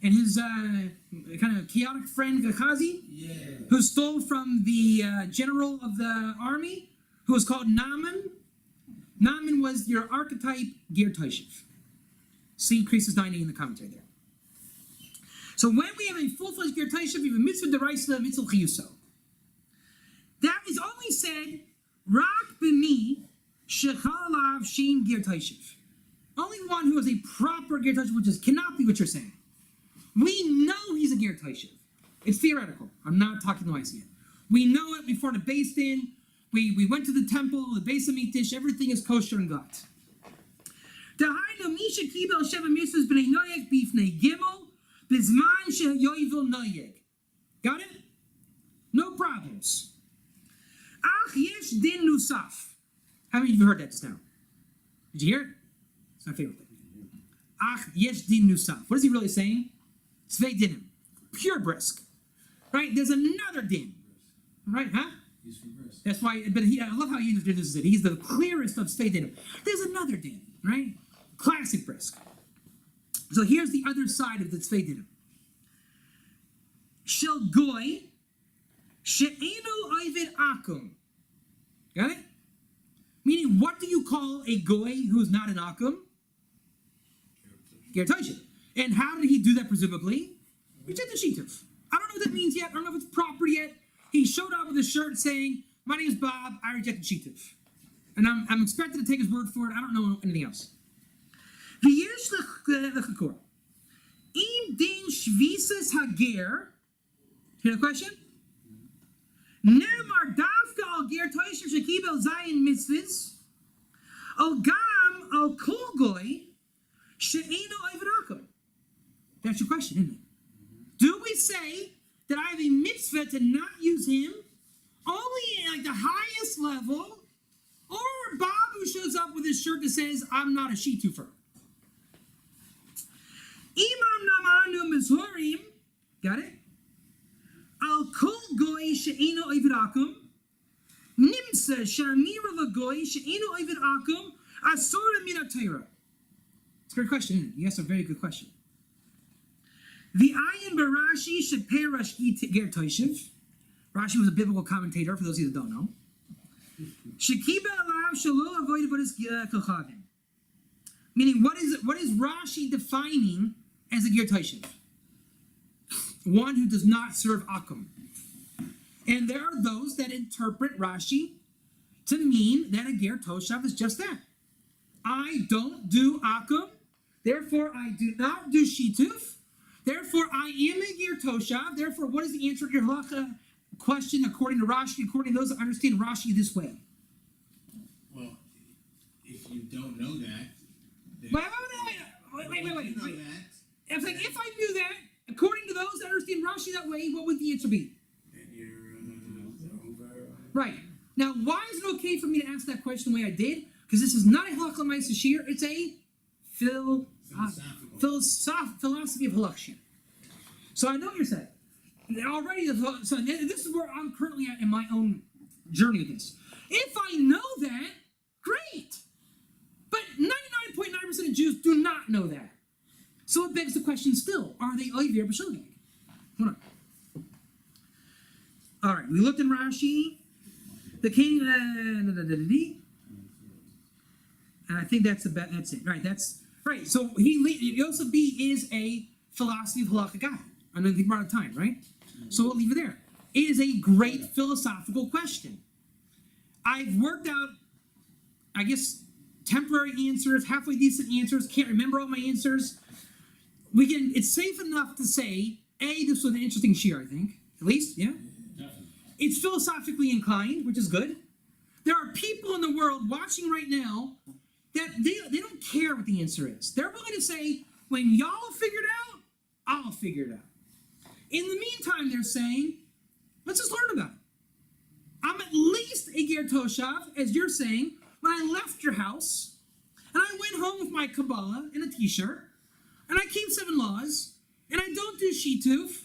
And his kind of chaotic friend Gehazi? Yeah. Who stole from the general of the army, who was called Naaman. Naaman was your archetype Ger Toshav. See Creases 90 in the commentary there. So when we have a full-fledged Ger Toshav, we have a mitzvah deraisa, mitzvah chiyuso. That is only said, Rak b'mi shechalav shem Ger Toshav. Only one who is a proper Ger Toshav, which cannot be what you're saying. We know he's a Ger Toshav. It's theoretical. I'm not talking to yet. We know it before the Beis Din. We went to the temple, the Beis Hamikdash, everything is kosher and got. Dahainu misha kibel sheva mitzvahs b'nei noyeg b'ifnei gimel b'zman she'yoyvel noyeg. Got it? No problems. Ach yesh din nusaf. How many of you heard that just now? Did you hear it? It's my favorite thing. Ach yesh din nusaf. What is he really saying? Tzvei dinim. Pure brisk. Right? There's another din. Right? Huh? He's from Brisk. That's why, but I love how he introduces it. He's the clearest of Tzvei dinim. There's another din. Right? Classic brisk. So here's the other side of the Tzvei dinim. Shel goy she'enu oived akum. Got it? Meaning, what do you call a goy who's not an akum? Ger Toshav. And how did he do that, presumably? Rejected shituf. I don't know what that means yet. I don't know if it's proper yet. He showed up with a shirt saying, "My name is Bob. I rejected shituf." And I'm expected to take his word for it. I don't know anything else. V'yesh l'chakor. Im din shvisas hager. Hear the question? Nemar davka al ger Toshav shekibel zayin mitzvahs. Al gam al kol goy she'eno oived akum. That's your question, isn't it? Do we say that I have a mitzvah to not use him only at like the highest level, or Bob who shows up with his shirt that says, "I'm not a shitufer"? Imam namanu mizhorim, got it? Al kol goy she'eno oived akum, nimsa shamira lagoy she'eno oived akum, asura min ha-Torah. It's a great question, isn't it? You asked a very good question. The ayin barashi sheperash Ger Toshav. Rashi was a biblical commentator, for those of you that don't know. Shekiba alav shelo avoid avodas kochavim. Meaning, what is Rashi defining as a Ger Toshav? One who does not serve akum. And there are those that interpret Rashi to mean that a Ger Toshav is just that. I don't do akum, therefore I do not do shituf. Therefore, I am a Ger Toshav. Therefore, what is the answer to your halacha question according to Rashi, according to those that understand Rashi this way? Well, if you don't know that, then Wait. you know that, It's like, if I knew that, according to those that understand Rashi that way, what would the answer be? then you're over. Right. Now, why is it okay for me to ask that question the way I did? Because this is not a halacha ma'aseh shir, it's a philosophy of halakha. So I know what you're saying. Already, so this is where I'm currently at in my own journey with this. If I know that, great. But 99.9% of Jews do not know that. So it begs the question still, are they oivir b'shogeg? Hold on. All right, we looked in Rashi. The king, and I think that's it. Right, that's right. So Yosef B is a philosophy of halakha guy. I know the amount of time, right? So we'll leave it there. It is a great philosophical question. I've worked out, I guess, temporary answers, halfway decent answers. Can't remember all my answers. It's safe enough to say, this was an interesting shir, I think. At least, yeah? Definitely. It's philosophically inclined, which is good. There are people in the world watching right now that they don't care what the answer is. They're willing to say, when y'all figure it out, I'll figure it out. In the meantime, they're saying, let's just learn about it. I'm at least a Ger Toshav, as you're saying, when I left your house, and I went home with my Kabbalah and a t-shirt, and I keep 7 laws, and I don't do shituf,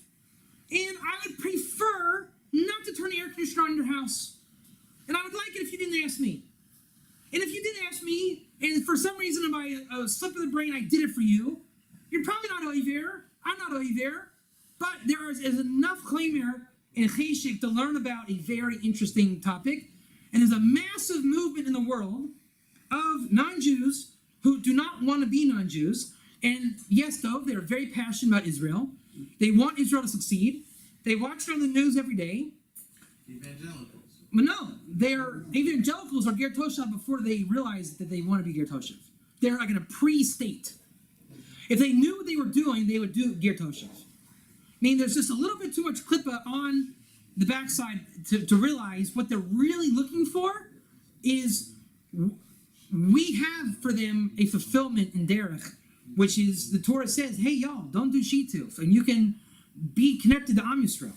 And I would prefer not to turn the air conditioner on in your house. And I would like it if you didn't ask me. And if you did ask me, and for some reason by a slip of the brain I did it for you, you're probably not Oiver. I'm not Oiver. But there is enough Chaimer and Cheshik to learn about a very interesting topic. And there's a massive movement in the world of non-Jews who do not want to be non-Jews. And yes, though, they're very passionate about Israel. They want Israel to succeed. They watch it on the news every day. Evangelicals. But no, they're evangelicals or Ger Toshav before they realize that they want to be Ger Toshav. They're like in a pre-state. If they knew what they were doing, they would do Ger Toshav. I mean, there's just a little bit too much klippa on the backside to realize what they're really looking for is we have for them a fulfillment in derech, which is the Torah says, hey, y'all, don't do shituf, and you can be connected to Am Yisrael.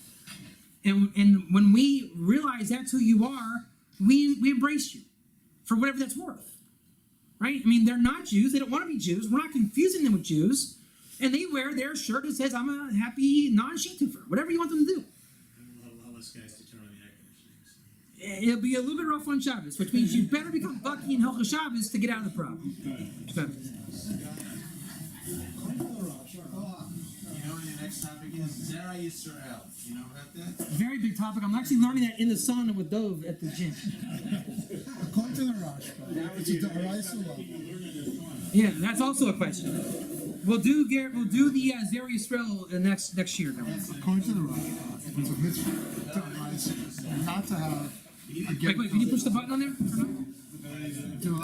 And when we realize that's who you are, we embrace you for whatever that's worth. Right? I mean, they're not Jews. They don't want to be Jews. We're not confusing them with Jews. And they wear their shirt that says, I'm a happy non-shitufer. Whatever you want them to do. I'll less guys to turn on the air conditioning. It'll be a little bit rough on Shabbos, which means you better become Bucky and Hilchah Shabbos to get out of the problem. So, You know what the next topic is? Zera Yisrael. You know about that? very big topic. I'm actually learning that in the sauna with Dove at the gym. According to the Rashba, it's a D'oraisa law. Yeah, that's also a question. We'll do the Zera Yisrael next year. Though. According to the Rashba, it's a mitzvah to advise not to have a Wait, can you push the button on there? Or no? do